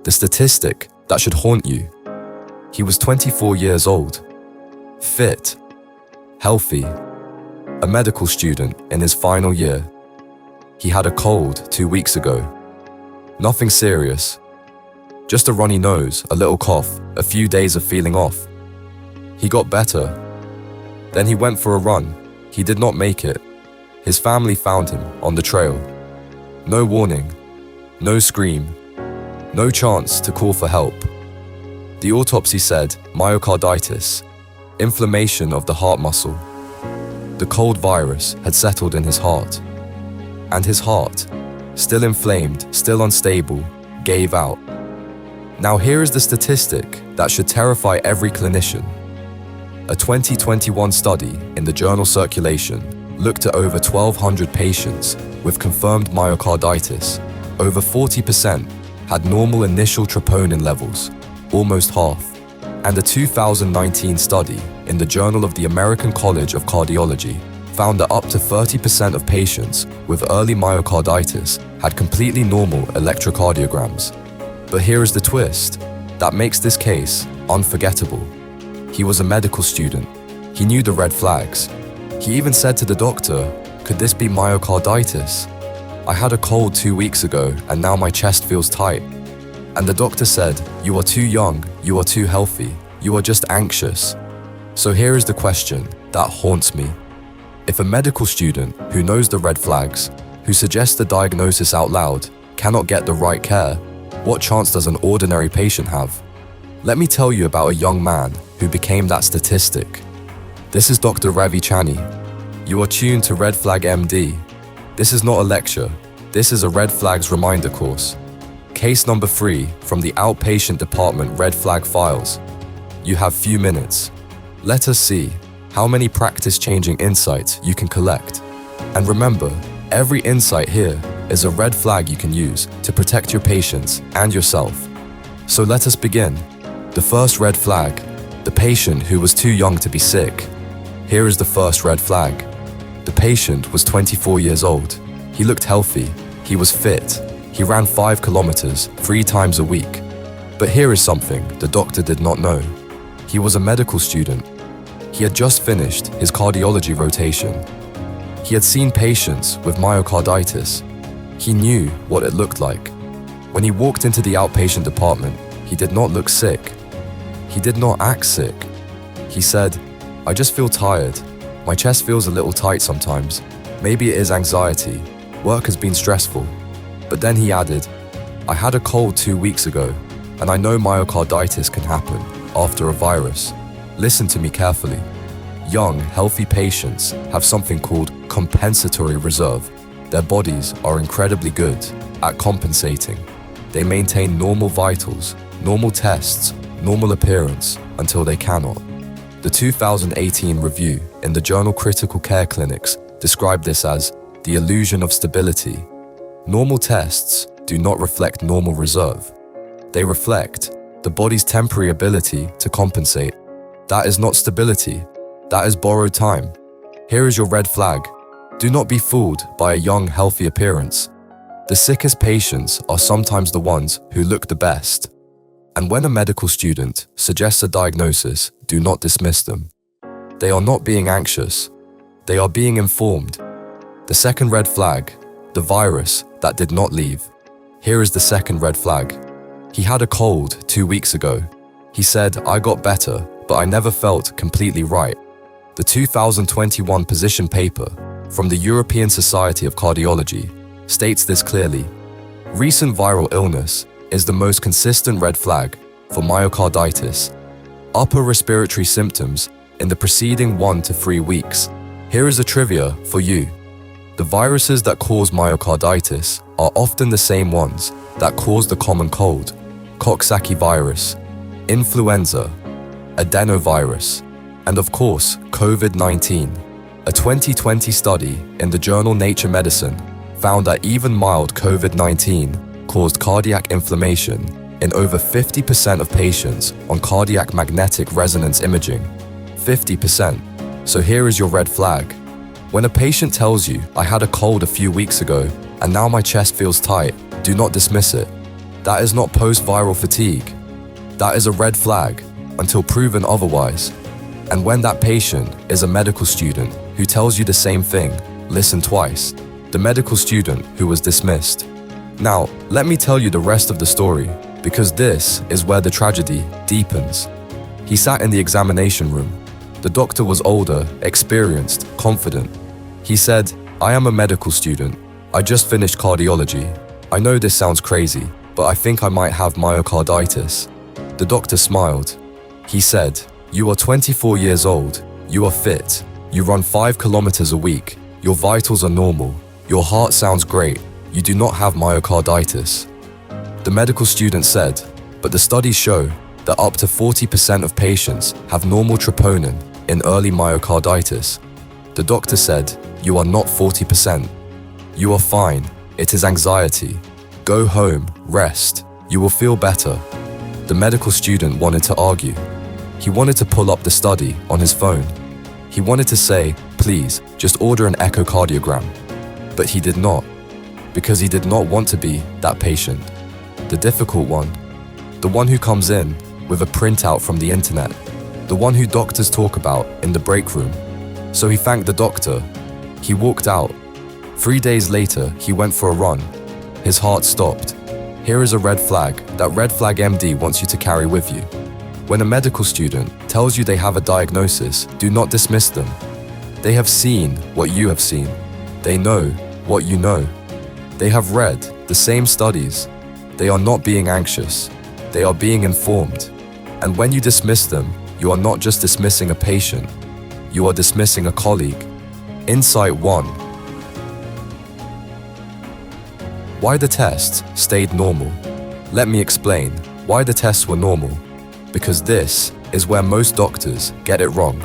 the statistic that should haunt you. He was 24 years old, fit, healthy, a medical student in his final year. He had a cold 2 weeks ago. Nothing serious, just a runny nose, a little cough, a few days of feeling off. He got better. Then he went for a run. He did not make it. His family found him on the trail. No warning, no scream, no chance to call for help. The autopsy said myocarditis, inflammation of the heart muscle. The cold virus had settled in his heart. And his heart, still inflamed, still unstable, gave out. Now here is the statistic that should terrify every clinician. A 2021 study in the journal Circulation looked at over 1,200 patients with confirmed myocarditis. Over 40% had normal initial troponin levels, almost half. And a 2019 study in the Journal of the American College of Cardiology found that up to 30% of patients with early myocarditis had completely normal electrocardiograms. But here is the twist that makes this case unforgettable. He was a medical student. He knew the red flags. He even said to the doctor, "Could this be myocarditis? I had a cold 2 weeks ago and now my chest feels tight." And the doctor said, "You are too young, you are too healthy, you are just anxious." So here is the question that haunts me. If a medical student who knows the red flags, who suggests the diagnosis out loud, cannot get the right care, what chance does an ordinary patient have? Let me tell you about a young man who became that statistic. This is Dr. Ravi Chani. You are tuned to Red Flag MD. This is not a lecture. This is a Red Flags reminder course. Case number 3 from the outpatient department Red Flag Files. You have few minutes. Let us see how many practice-changing insights you can collect. And remember, every insight here is a red flag you can use to protect your patients and yourself. So let us begin. The first red flag, the patient who was too young to be sick. Here is the first red flag. The patient was 24 years old. He looked healthy. He was fit. He ran 5 kilometers 3 times a week. But here is something the doctor did not know. He was a medical student. He had just finished his cardiology rotation. He had seen patients with myocarditis. He knew what it looked like. When he walked into the outpatient department, he did not look sick. He did not act sick. He said, "I just feel tired. My chest feels a little tight sometimes. Maybe it is anxiety. Work has been stressful." But then he added, "I had a cold 2 weeks ago, and I know myocarditis can happen after a virus. Listen to me carefully. Young, healthy patients have something called compensatory reserve. Their bodies are incredibly good at compensating. They maintain normal vitals, normal tests, normal appearance until they cannot." The 2018 review in the journal Critical Care Clinics described this as the illusion of stability. Normal tests do not reflect normal reserve. They reflect the body's temporary ability to compensate. That is not stability. That is borrowed time. Here is your red flag. Do not be fooled by a young, healthy appearance. The sickest patients are sometimes the ones who look the best. And when a medical student suggests a diagnosis, do not dismiss them. They are not being anxious. They are being informed. The second red flag, the virus that did not leave. Here is the second red flag. He had a cold 2 weeks ago. He said, "I got better, but I never felt completely right." The 2021 position paper from the European Society of Cardiology states this clearly. Recent viral illness is the most consistent red flag for myocarditis. Upper respiratory symptoms in the preceding 1 to 3 weeks. Here is a trivia for you. The viruses that cause myocarditis are often the same ones that cause the common cold, Coxsackie virus, influenza, adenovirus, and of course, COVID-19. A 2020 study in the journal Nature Medicine found that even mild COVID-19 caused cardiac inflammation in over 50% of patients on cardiac magnetic resonance imaging. 50%. So here is your red flag. When a patient tells you, "I had a cold a few weeks ago, and now my chest feels tight," do not dismiss it. That is not post-viral fatigue. That is a red flag until proven otherwise. And when that patient is a medical student who tells you the same thing, listen twice. The medical student who was dismissed. Now, let me tell you the rest of the story, because this is where the tragedy deepens. He sat in the examination room. The doctor was older, experienced, confident. He said, "I am a medical student. I just finished cardiology. I know this sounds crazy, but I think I might have myocarditis." The doctor smiled. He said, "You are 24 years old. You are fit. You run 5 kilometers a week. Your vitals are normal. Your heart sounds great. You do not have myocarditis." The medical student said, "But the studies show that up to 40% of patients have normal troponin in early myocarditis." The doctor said, "You are not 40%. You are fine. It is anxiety. Go home, rest. You will feel better." The medical student wanted to argue. He wanted to pull up the study on his phone. He wanted to say, "Please, just order an echocardiogram." But he did not, because he did not want to be that patient. The difficult one. The one who comes in with a printout from the internet. The one who doctors talk about in the break room. So he thanked the doctor. He walked out. 3 days later, he went for a run. His heart stopped. Here is a red flag that Red Flag MD wants you to carry with you. When a medical student tells you they have a diagnosis, do not dismiss them. They have seen what you have seen. They know what you know. They have read the same studies. They are not being anxious. They are being informed. And when you dismiss them, you are not just dismissing a patient. You are dismissing a colleague. Insight 1. Why the tests stayed normal. Let me explain why the tests were normal. Because this is where most doctors get it wrong.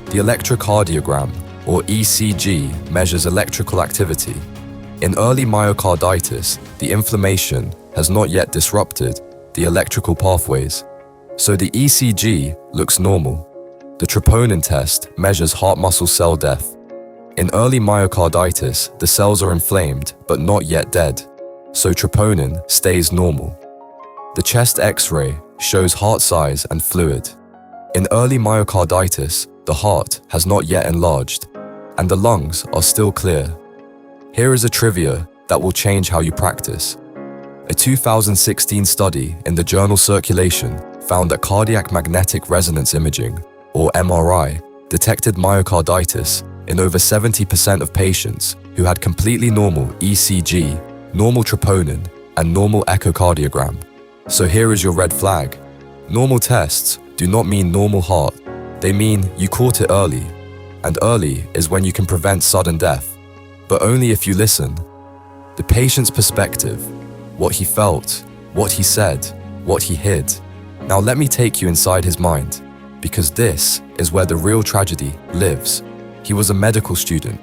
The electrocardiogram, or ECG, measures electrical activity. In early myocarditis, the inflammation has not yet disrupted the electrical pathways. So the ECG looks normal. The troponin test measures heart muscle cell death. In early myocarditis, the cells are inflamed but not yet dead. So troponin stays normal. The chest X-ray shows heart size and fluid. In early myocarditis, the heart has not yet enlarged, and the lungs are still clear. Here is a trivia that will change how you practice. A 2016 study in the journal Circulation found that cardiac magnetic resonance imaging, or MRI, detected myocarditis in over 70% of patients who had completely normal ECG, normal troponin, and normal echocardiogram. So here is your red flag. Normal tests do not mean normal heart. They mean you caught it early. And early is when you can prevent sudden death. But only if you listen. The patient's perspective, what he felt, what he said, what he hid. Now let me take you inside his mind, because this is where the real tragedy lives. He was a medical student.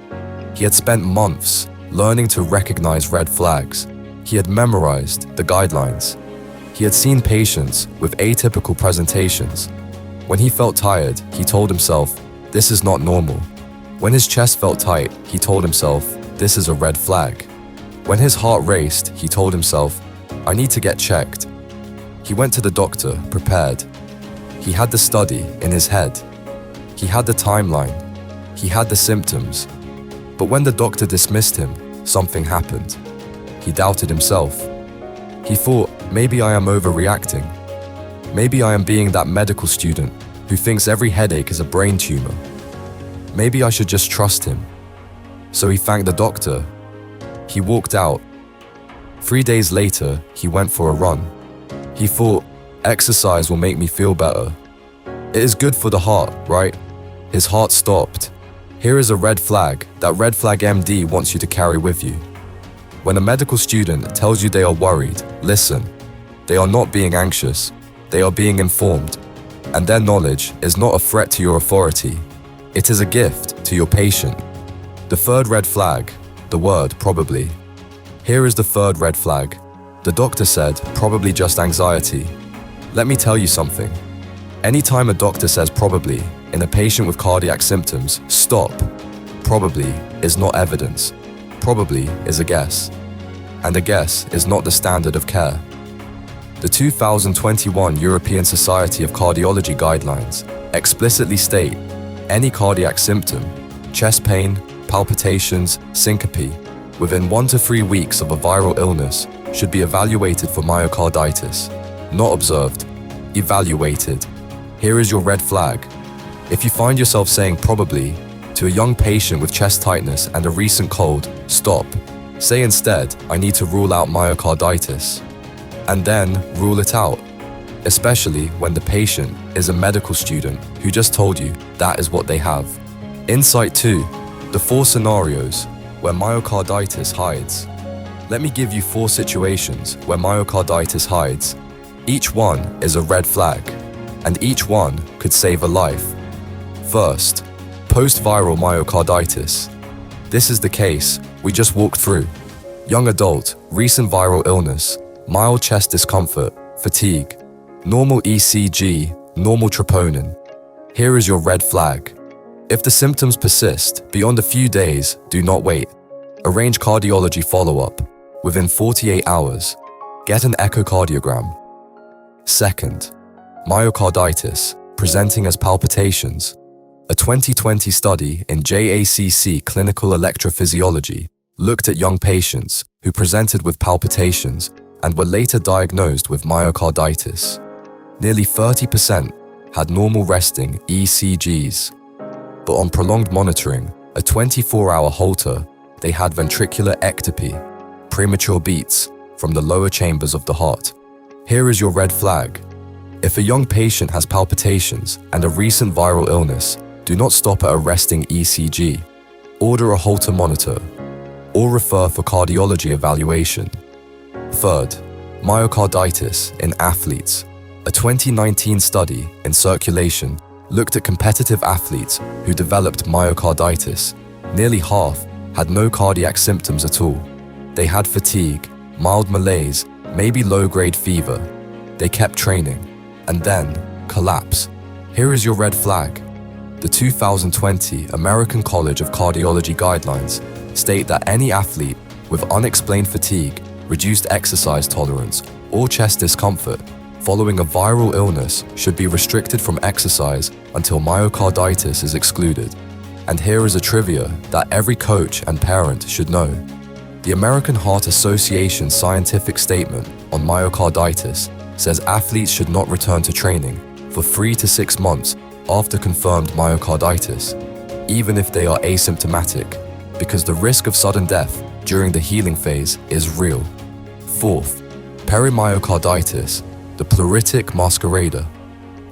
He had spent months learning to recognize red flags. He had memorized the guidelines. He had seen patients with atypical presentations. When he felt tired, he told himself, "This is not normal." When his chest felt tight, he told himself, "This is a red flag." When his heart raced, he told himself, "I need to get checked." He went to the doctor, prepared. He had the study in his head. He had the timeline. He had the symptoms. But when the doctor dismissed him, something happened. He doubted himself. He thought, maybe I am overreacting. Maybe I am being that medical student who thinks every headache is a brain tumor. Maybe I should just trust him. So he thanked the doctor. He walked out. 3 days later, he went for a run. He thought, exercise will make me feel better. It is good for the heart, right? His heart stopped. Here is a red flag that Red Flag MD wants you to carry with you. When a medical student tells you they are worried, listen. They are not being anxious. They are being informed. And their knowledge is not a threat to your authority. It is a gift to your patient. The third red flag, the word probably. Here is the third red flag. The doctor said, probably just anxiety. Let me tell you something. Anytime a doctor says probably in a patient with cardiac symptoms, stop. Probably is not evidence. Probably is a guess. And a guess is not the standard of care. The 2021 European Society of Cardiology guidelines explicitly state any cardiac symptom, chest pain, palpitations, syncope, within 1 to 3 weeks of a viral illness should be evaluated for myocarditis. Not observed, evaluated. Here is your red flag. If you find yourself saying probably to a young patient with chest tightness and a recent cold, stop. Say instead, I need to rule out myocarditis. And then rule it out, especially when the patient is a medical student who just told you that is what they have. Insight 2. The 4 scenarios where myocarditis hides. Let me give you 4 situations where myocarditis hides. Each one is a red flag, and each one could save a life. First, post-viral myocarditis. This is the case we just walked through. Young adult, recent viral illness, mild chest discomfort, fatigue, normal ECG, normal troponin. Here is your red flag. If the symptoms persist beyond a few days, do not wait. Arrange cardiology follow-up within 48 hours. Get an echocardiogram. Second, myocarditis presenting as palpitations. A 2020 study in JACC Clinical Electrophysiology looked at young patients who presented with palpitations and were later diagnosed with myocarditis. Nearly 30% had normal resting ECGs. But on prolonged monitoring, a 24-hour Holter, they had ventricular ectopy, premature beats from the lower chambers of the heart. Here is your red flag. If a young patient has palpitations and a recent viral illness, do not stop at a resting ECG. Order a Holter monitor or refer for cardiology evaluation. Third, myocarditis in athletes. A 2019 study in Circulation looked at competitive athletes who developed myocarditis. Nearly half had no cardiac symptoms at all. They had fatigue, mild malaise, maybe low-grade fever. They kept training, and then collapse. Here is your red flag. The 2020 American College of Cardiology guidelines state that any athlete with unexplained fatigue, reduced exercise tolerance, or chest discomfort following a viral illness should be restricted from exercise until myocarditis is excluded. And here is a trivia that every coach and parent should know. The American Heart Association scientific statement on myocarditis says athletes should not return to training for 3 to 6 months after confirmed myocarditis, even if they are asymptomatic, because the risk of sudden death during the healing phase is real. Fourth, perimyocarditis, the pleuritic masquerader.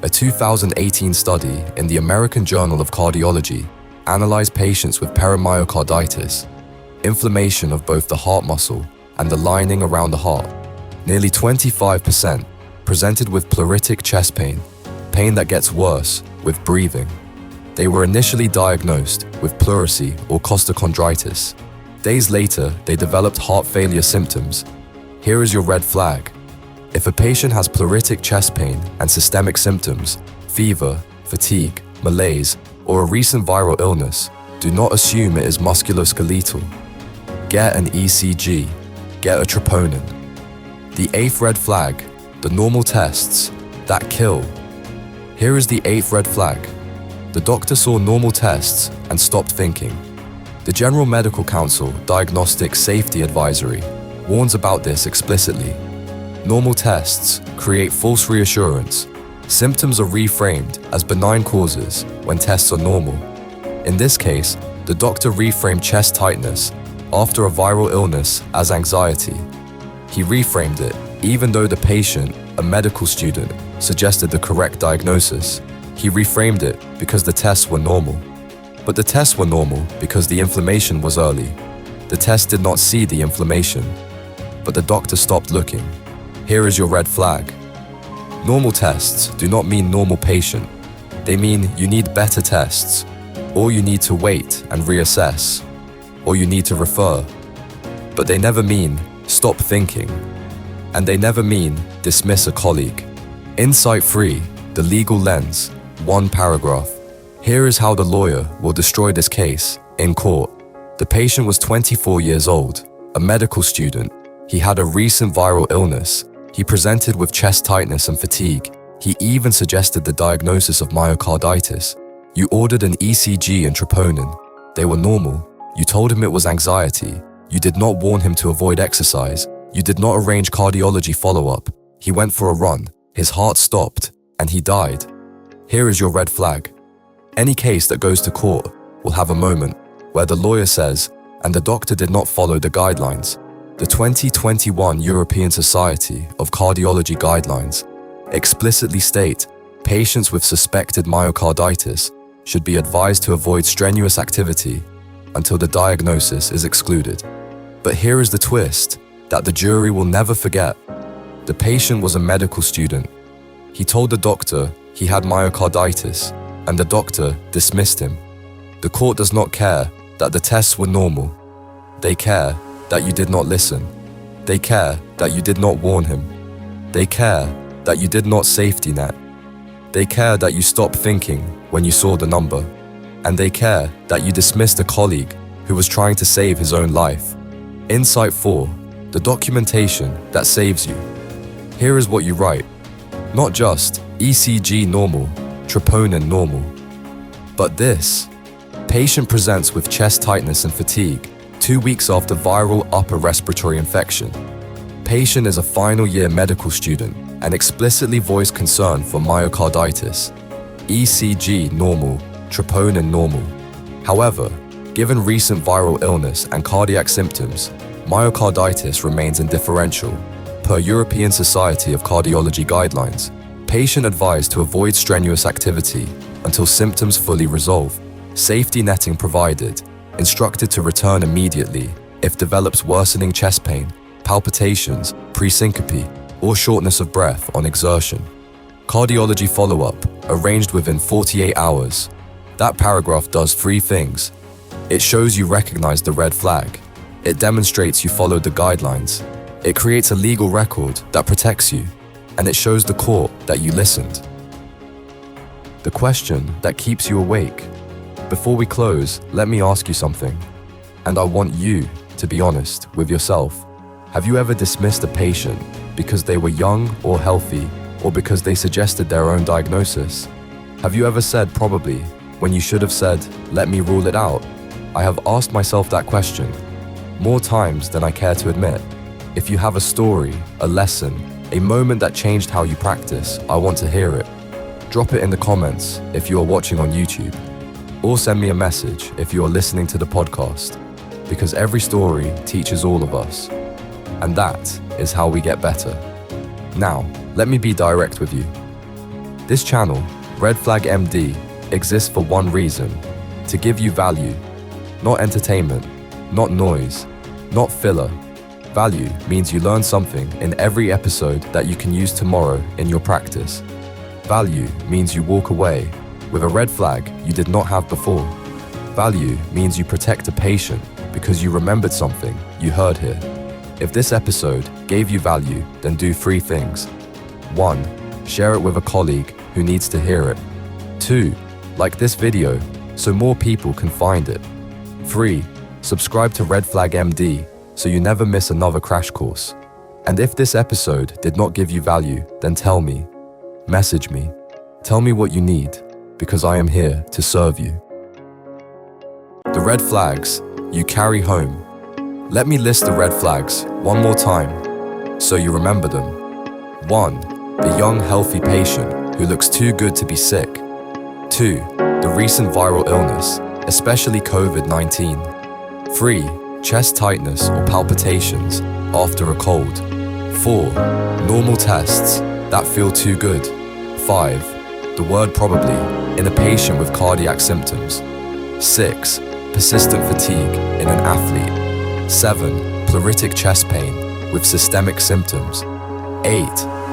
A 2018 study in the American Journal of Cardiology analyzed patients with perimyocarditis, inflammation of both the heart muscle and the lining around the heart. Nearly 25% presented with pleuritic chest pain, pain that gets worse with breathing. They were initially diagnosed with pleurisy or costochondritis. Days later, they developed heart failure symptoms. Here is your red flag. If a patient has pleuritic chest pain and systemic symptoms, fever, fatigue, malaise, or a recent viral illness, do not assume it is musculoskeletal. Get an ECG. Get a troponin. The 8th red flag, the normal tests that kill. Here is the 8th red flag. The doctor saw normal tests and stopped thinking. The General Medical Council Diagnostic Safety Advisory warns about this explicitly. Normal tests create false reassurance. Symptoms are reframed as benign causes when tests are normal. In this case, the doctor reframed chest tightness after a viral illness as anxiety. He reframed it even though the patient, a medical student, suggested the correct diagnosis. He reframed it because the tests were normal. But the tests were normal because the inflammation was early. The test did not see the inflammation, but the doctor stopped looking. Here is your red flag. Normal tests do not mean normal patient. They mean you need better tests, or you need to wait and reassess, or you need to refer. But they never mean stop thinking, and they never mean dismiss a colleague. Insight 3, the legal lens, 1 paragraph. Here is how the lawyer will destroy this case in court. The patient was 24 years old, a medical student. He had a recent viral illness. He He presented with chest tightness and fatigue. He even suggested the diagnosis of myocarditis. You ordered an ECG and troponin. They were normal. You told him it was anxiety. You did not warn him to avoid exercise. You did not arrange cardiology follow-up. He went for a run. His heart stopped, and he died. Here is your red flag. Any case that goes to court will have a moment where the lawyer says, and the doctor did not follow the guidelines. The 2021 European Society of Cardiology guidelines explicitly state patients with suspected myocarditis should be advised to avoid strenuous activity until the diagnosis is excluded. But here is the twist that the jury will never forget. The patient was a medical student. He told the doctor he had myocarditis, and the doctor dismissed him. The court does not care that the tests were normal. They care that you did not listen. They care that you did not warn him. They care that you did not safety net. They care that you stopped thinking when you saw the number. And they care that you dismissed a colleague who was trying to save his own life. Insight 4. The documentation that saves you. Here is what you write. Not just ECG normal, troponin normal, but this. Patient presents with chest tightness and fatigue 2 weeks after viral upper respiratory infection. Patient is a final year medical student and explicitly voiced concern for myocarditis. ECG normal, troponin normal. However, given recent viral illness and cardiac symptoms, myocarditis remains indifferential. Per European Society of Cardiology guidelines, patient advised to avoid strenuous activity until symptoms fully resolve. Safety netting provided, instructed to return immediately if develops worsening chest pain, palpitations, pre-syncope, or shortness of breath on exertion. Cardiology follow-up arranged within 48 hours. That paragraph does 3 things. It shows you recognize the red flag. It demonstrates you followed the guidelines. It creates a legal record that protects you. And it shows the court that you listened. The question that keeps you awake. Before we close, let me ask you something. And I want you to be honest with yourself. Have you ever dismissed a patient because they were young or healthy, or because they suggested their own diagnosis? Have you ever said probably when you should have said, let me rule it out? I have asked myself that question more times than I care to admit. If you have a story, a lesson, a moment that changed how you practice, I want to hear it. Drop it in the comments if you are watching on YouTube. Or send me a message if you are listening to the podcast, because every story teaches all of us. And that is how we get better. Now, let me be direct with you. This channel, Red Flag MD, exists for one reason: to give you value. Not entertainment, not noise, not filler. Value means you learn something in every episode that you can use tomorrow in your practice. Value means you walk away with a red flag you did not have before. Value means you protect a patient because you remembered something you heard here. If this episode gave you value, then do 3 things. 1. Share it with a colleague who needs to hear it. 2. Like this video so more people can find it. 3. Subscribe to Red Flag MD so you never miss another crash course. And if this episode did not give you value, then tell me. Message me. Tell me what you need, because I am here to serve you. The red flags you carry home. Let me list the red flags one more time so you remember them. 1. The young, healthy patient who looks too good to be sick. 2. The recent viral illness, especially COVID-19. 3. Chest tightness or palpitations after a cold. 4. Normal tests that feel too good. 5. The word probably in a patient with cardiac symptoms. 6. Persistent fatigue in an athlete. 7. Pleuritic chest pain with systemic symptoms. 8.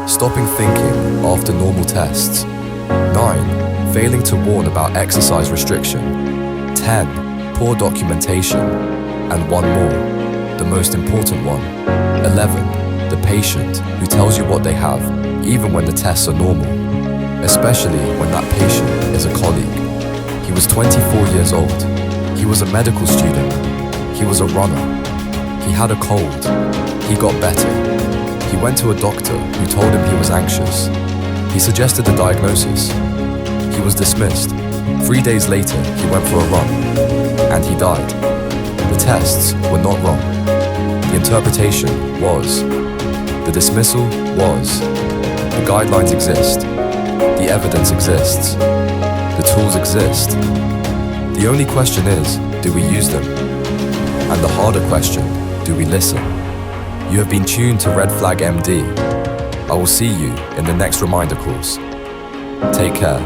Stopping thinking after normal tests. 9. Failing to warn about exercise restriction. 10. Poor documentation. And one more, the most important one. 11. The patient who tells you what they have, even when the tests are normal. Especially when that patient is a colleague. He was 24 years old. He was a medical student. He was a runner. He had a cold. He got better. He went to a doctor who told him he was anxious. He suggested a diagnosis. He was dismissed. 3 days later, he went for a run, and he died. The tests were not wrong. The interpretation was. The dismissal was. The guidelines exist. The evidence exists. The tools exist. The only question is, do we use them? And the harder question, do we listen? You have been tuned to Red Flag MD. I will see you in the next reminder course. Take care.